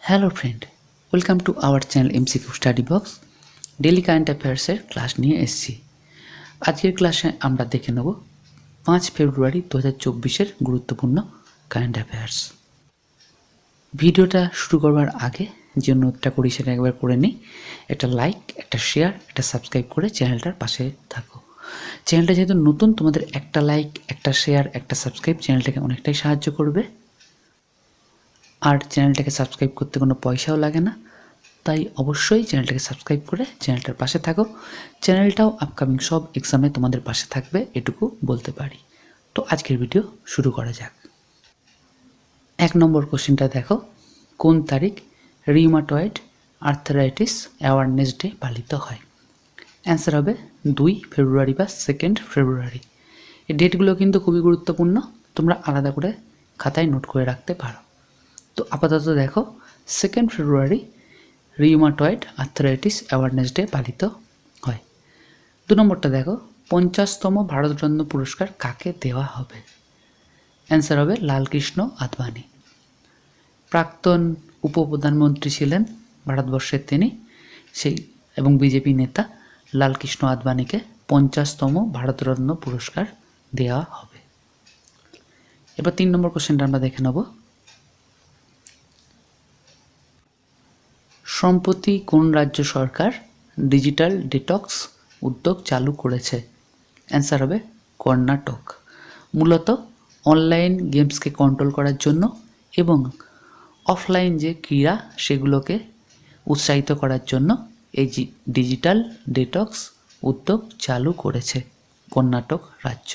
Hello friend, welcome to our channel MCQ study box. Daily current অ্যাফেয়ার্সের class নিয়ে এসেছি। আজকের ক্লাসে আমরা দেখে নেব 5 ফেব্রুয়ারি 2024-এর গুরুত্বপূর্ণ কারেন্ট অ্যাফেয়ার্স। ভিডিওটা শুরু করবার আগে যে নোটটা করি সেটা একবার করে নিই। একটা লাইক, একটা শেয়ার, একটা সাবস্ক্রাইব করে চ্যানেলটার পাশে থাকো। চ্যানেলটা যেহেতু নতুন, তোমাদের একটা লাইক, একটা শেয়ার, একটা সাবস্ক্রাইব চ্যানেলটাকে অনেকটাই সাহায্য করবে। আর চ্যানেলটাকে সাবস্ক্রাইব করতে কোনো পয়সাও লাগে না, তাই অবশ্যই চ্যানেলটাকে সাবস্ক্রাইব করে চ্যানেলটার পাশে থাকো। চ্যানেলটাও আপকামিং সব এক্সামে তোমাদের পাশে থাকবে, এটুকু বলতে পারি। তো আজকের ভিডিও শুরু করা যাক। 1 নম্বর কোশ্চেনটা দেখো, কোন তারিখ রিউমাটয়েড আর্থারাইটিস অ্যাওয়ারনেস ডে পালিত হয়? অ্যান্সার হবে 2 ফেব্রুয়ারি বা 2 ফেব্রুয়ারি। এই ডেটগুলো কিন্তু খুবই গুরুত্বপূর্ণ, তোমরা আলাদা করে খাতায় নোট করে রাখতে পারো। তো আপাতত দেখো, 2 ফেব্রুয়ারি রিউমাটয়েড আর্থারাইটিস অ্যাওয়ারনেস ডে পালিত হয়। 2 নম্বরটা দেখো, 50তম ভারতরত্ন পুরস্কার কাকে দেওয়া হবে? অ্যান্সার হবে লালকৃষ্ণ আদবানি। প্রাক্তন উপপ্রধানমন্ত্রী ছিলেন ভারতবর্ষের তিনি, সেই এবং বিজেপি নেতা লালকৃষ্ণ আদবানিকে 50তম ভারতরত্ন পুরস্কার দেওয়া হবে। এবার 3 নম্বর কোশ্চেনটা আমরা দেখে নেব। সম্প্রতি কোন রাজ্য সরকার ডিজিটাল ডিটক্স উদ্যোগ চালু করেছে? অ্যান্সার হবে কর্ণাটক। মূলত অনলাইন গেমসকে কন্ট্রোল করার জন্য এবং অফলাইন যে ক্রীড়া সেগুলোকে উৎসাহিত করার জন্য এই ডিজিটাল ডিটক্স উদ্যোগ চালু করেছে কর্ণাটক রাজ্য।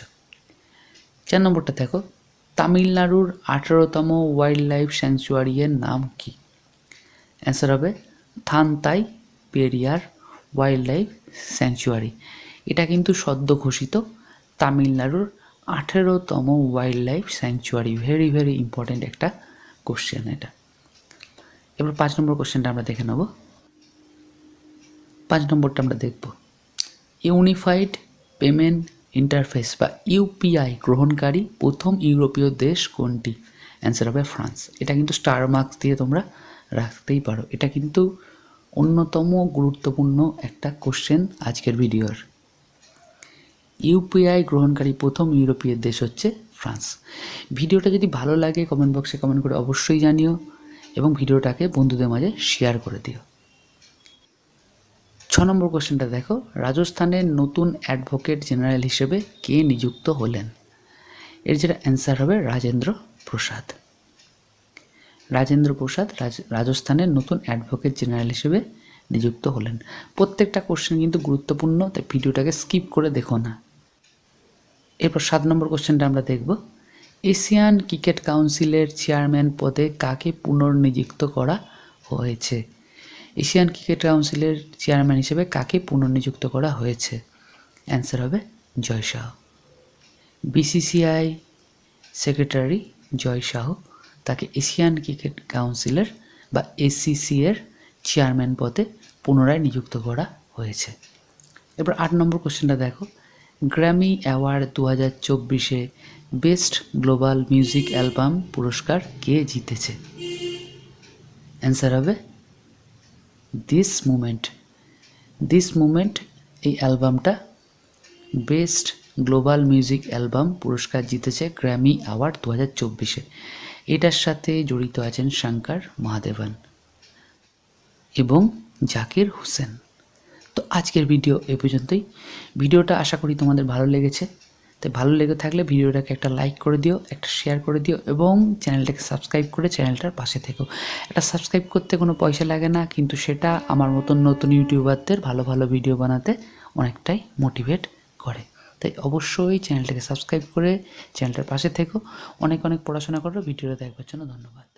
4 নম্বরটা দেখো, তামিলনাড়ুর 18তম ওয়াইল্ড লাইফ স্যাংচুয়ারির নাম কি? অ্যান্সার হবে Thanthai Periyar wildlife sanctuary. এটা কিন্তু সদ্য ঘোষিত তামিলনাড়ুর 18তম wildlife sanctuary. Very very important একটা কোশ্চেন এটা। এবার 5 নম্বর কোশ্চেনটা আমরা দেখে নেব। 5 নম্বরটা আমরা দেখব, ইউনিফাইড পেমেন্ট ইন্টারফেস বা ইউপিআই গ্রহণকারী প্রথম ইউরোপীয় দেশ কোনটি? অ্যান্সার হবে ফ্রান্স। এটা কিন্তু স্টার মার্কস দিয়ে তোমরা রাখতেই পারো, এটা কিন্তু অন্যতম গুরুত্বপূর্ণ একটা কোশ্চেন আজকের ভিডিওর। ইউপিআই গ্রহণকারী প্রথম ইউরোপীয় দেশ হচ্ছে ফ্রান্স। ভিডিওটা যদি ভালো লাগে কমেন্ট বক্সে কমেন্ট করে অবশ্যই জানিও এবং ভিডিওটাকে বন্ধুদের মাঝে শেয়ার করে দিও। 6 নম্বর কোশ্চেনটা দেখো, রাজস্থানের নতুন অ্যাডভোকেট জেনারেল হিসেবে কে নিযুক্ত হলেন? এর যেটা অ্যান্সার হবে রাজেন্দ্র প্রসাদ। রাজেন্দ্র প্রসাদ রাজস্থানের নতুন অ্যাডভোকেট জেনারেল হিসেবে নিযুক্ত হলেন। প্রত্যেকটা কোশ্চেন কিন্তু গুরুত্বপূর্ণ, তাই ভিডিওটাকে স্কিপ করে দেখো না। এরপর 7 নম্বর কোশ্চেনটা আমরা দেখব, এশিয়ান ক্রিকেট কাউন্সিলের চেয়ারম্যান পদে কাকে পুনর্নিযুক্ত করা হয়েছে? এশিয়ান ক্রিকেট কাউন্সিলের চেয়ারম্যান হিসেবে কাকে পুনর্নিযুক্ত করা হয়েছে? অ্যান্সার হবে জয় শাহ। বিসিসিআই সেক্রেটারি জয় শাহ, তাকে এশিয়ান ক্রিকেট কাউন্সিলের বা এসিসি এর চেয়ারম্যান পদে পুনরায় নিযুক্ত করা হয়েছে। এবার 8 নম্বর কোশ্চেনটা দেখো, গ্র্যামি অ্যাওয়ার্ড 2024-এ বেস্ট গ্লোবাল মিউজিক অ্যালবাম পুরস্কার কে জিতেছে? অ্যান্সার হবে দিস মুমেন্ট। এই অ্যালবামটা বেস্ট গ্লোবাল মিউজিক অ্যালবাম পুরস্কার জিতেছে গ্র্যামি অ্যাওয়ার্ড 2024-এ। এটার সাথে জড়িত আছেন শঙ্কর মহাদেবন এবং জাকির হোসেন। তো আজকের ভিডিও এ পর্যন্তই। ভিডিওটা আশা করি তোমাদের ভালো লেগেছে, তাই ভালো লেগে থাকলে ভিডিওটাকে একটা লাইক করে দিও, একটা শেয়ার করে দিও এবং চ্যানেলটাকে সাবস্ক্রাইব করে চ্যানেলটার পাশে থেকো। এটা সাবস্ক্রাইব করতে কোনো পয়সা লাগে না, কিন্তু সেটা আমার মতন নতুন ইউটিউবারদের ভালো ভালো ভিডিও বানাতে অনেকটাই মোটিভেট করে। তাই অবশ্যই চ্যানেলটাকে সাবস্ক্রাইব করে চ্যানেলটার পাশে থেকো। অনেক অনেক পড়াশোনা করো। ভিডিওটা দেখবার জন্য ধন্যবাদ।